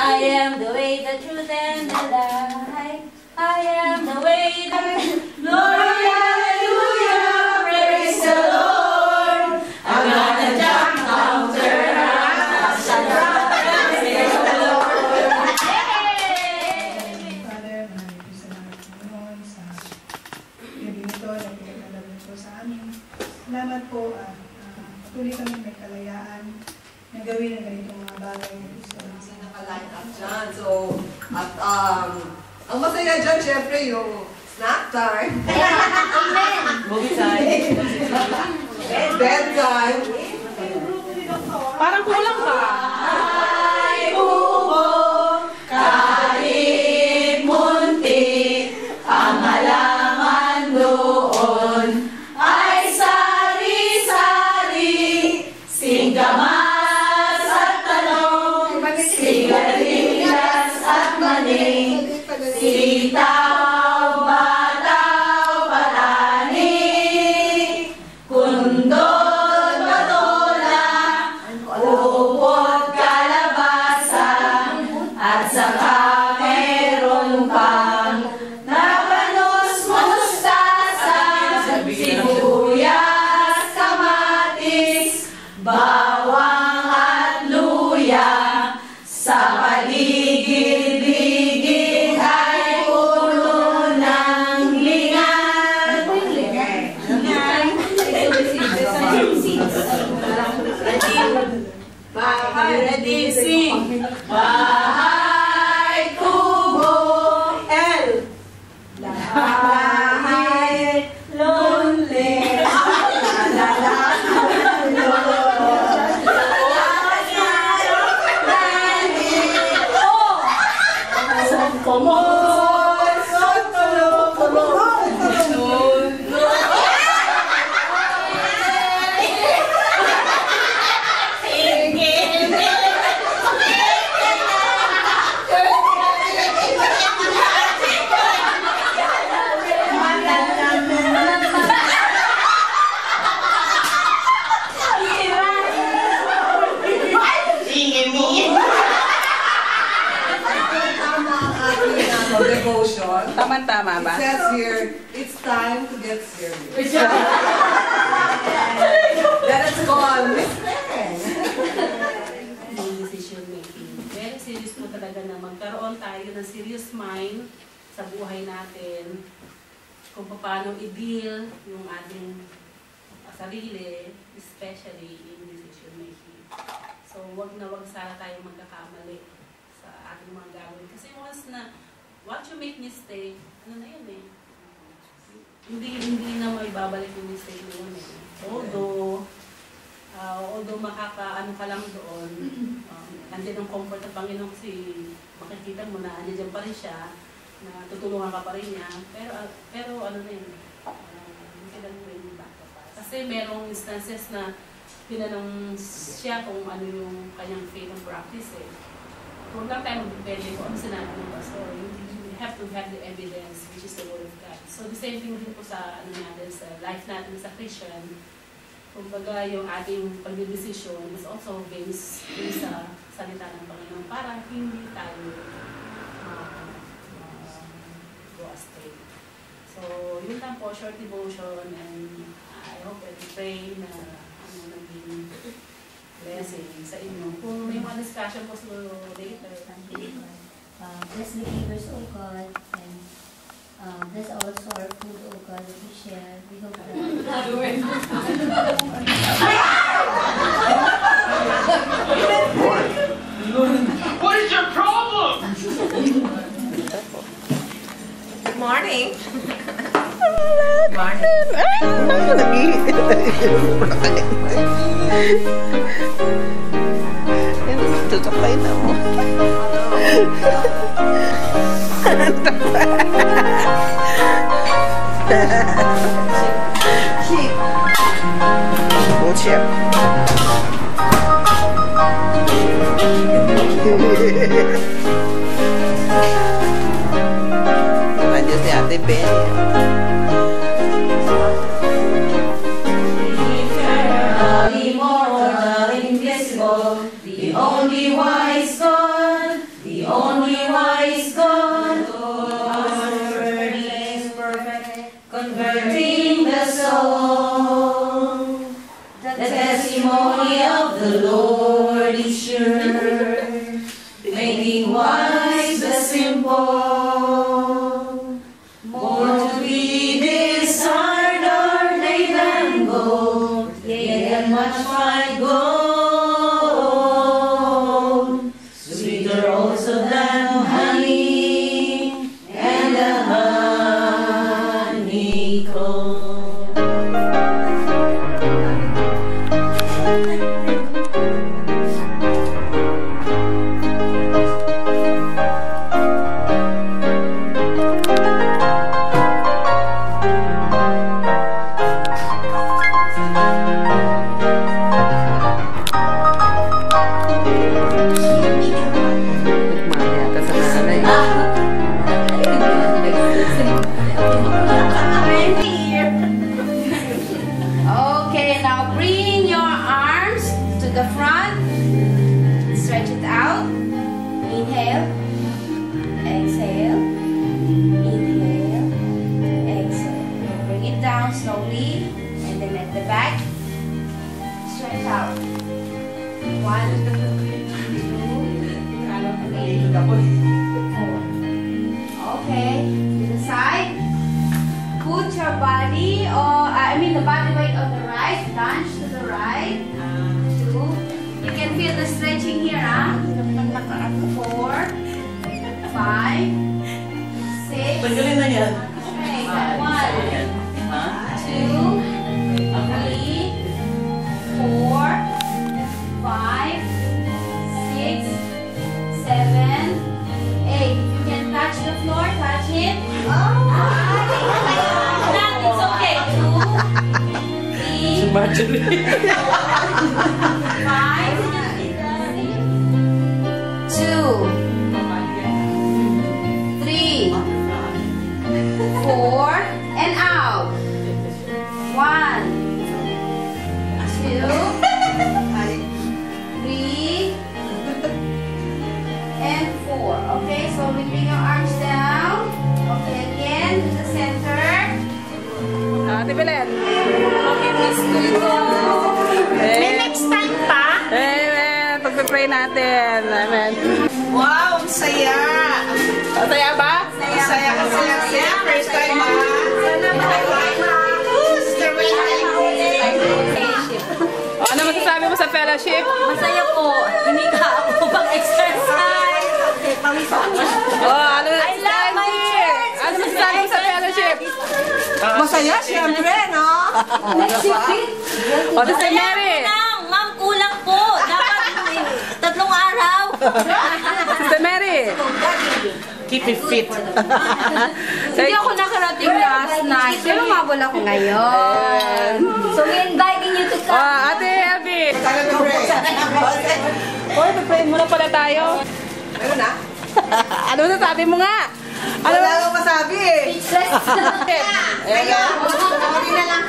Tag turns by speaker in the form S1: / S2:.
S1: I am the way, the truth, and the life. I am the way, the glory, hallelujah, praise the Lord. I'm gonna jump, I'll turn around, shut up, and praise the Lord.
S2: Father, maraming po salamat Panginoon sa gabi nito na pinagkalagay po sa amin. Salamat po at patuloy kami may kalayaan na gawin ang ganitong mga bagay na gusto namin.
S3: Naka-line up dyan. So, at ang masaya dyan, syempre, yung snack time.
S1: Movie time.
S3: Bedtime.
S1: Parang kulang ka. Ay, bubo, kahit munti, ang halaman doon ay sari-sari, singgamas at talong, sigarilyas at maning, sitaw, bataw, patani, kundol, patola, upot, kalabasa, at saka meron pang napanos, mustasa, sibuyas, kamatis, bawang at luya, sa paligid-ligid ay puno ng lingan. Ready, sing. Bahay kubo, L. Bahay lonely.
S3: Devotion.
S1: Tama-tama ba?
S3: It says here, it's time to get serious. Let us go on.
S4: Decision making. Very serious po talaga na magkaroon tayo ng serious mind sa buhay natin kung paano i-deal yung ating sarili, especially in decision making. So, wag sana tayo magkakamali sa ating mga gawin. Kasi once you make mistake, ano na yun eh. Hindi na may babalik yung mistake na yun eh. Although makakaano ka lang doon, andyan ang comfort ng Panginoon kasi makikita mo na andyan pa rin siya, na tutulungan ka pa rin niya, pero ano na yun, hindi lang rin yung back to pass. Kasi merong instances na tinanong siya kung ano yung kanyang faith and practice eh. Kung lang tayo mag-depende kung ano sinabi ng pastor, you have to have the evidence, which is the Word of God. So the same thing din po sa natin, sa life natin sa Christian. Kumbaga yung ating pag-decision is also based sa salita ng Panginoon para hindi tayo go astray. So yun lang po, short devotion, and I hope and pray na naging blessing sa inyo. Kung may mga discussion po sa later,
S5: Bless the givers, O God, and bless also our food, O God, that we share. We hope that...
S6: What is your problem?
S3: Good morning.
S7: Tutok kayo na mo. Bucip. Nandiyan si Ate Benny.
S1: Immortal, invisible, the only wise God, the making wise the simple. More to be desired are they than gold, yea, and much fine gold. Sweeter also than honey and the honeycomb. Okay, now bring your arms to the front. Stretch it out. Inhale. Exhale. Inhale. Exhale. Bring it down slowly. And then at the back. Stretch out. 1, 2, 3, 4. Okay. To the side. Put your body, the body weight on the right, lunge to the right. 2. You can feel the stretching here, 4, 5, 6.
S3: Tanggalin na yan.
S1: Okay, 1, 2, 3, 4, 5, 6, 7, 8. You can touch the floor, touch it. It's okay. 2, 3, 4, 5, 2, 3, 4, and out. 1, 2, 3, and 4. Okay, so we bring your arms down. Okay, again to the center.
S4: Ate Belen.
S1: Miss ko ito.
S4: May
S1: next time pa?
S4: Amen. Pagpipray natin. Amen.
S3: Wow, ang saya!
S4: Masaya ba?
S3: Masaya ka saya. First time ba?
S4: Ano masasabi mo sa fellowship?
S1: Masaya po. Hinika ako pang-exercise.
S4: Ano
S1: I love my church.
S4: Ano masasabi mo sa fellowship?
S3: Masaya, siyempre, no?
S4: O, si Mary.
S1: Ma'am, kulang po. Dapat 3 araw.
S4: Si Mary.
S3: Keep it fit.
S1: Hindi ako nakarating last night, pero mabol ako ngayon. So, we're inviting you to come.
S4: Ate Elby. Hoy, mag-pray muna pala tayo.
S3: Ano na?
S4: Ano nasabi mo nga?
S3: Wala lang masabi eh.
S1: Speechless.
S3: Kaya, sorry na lang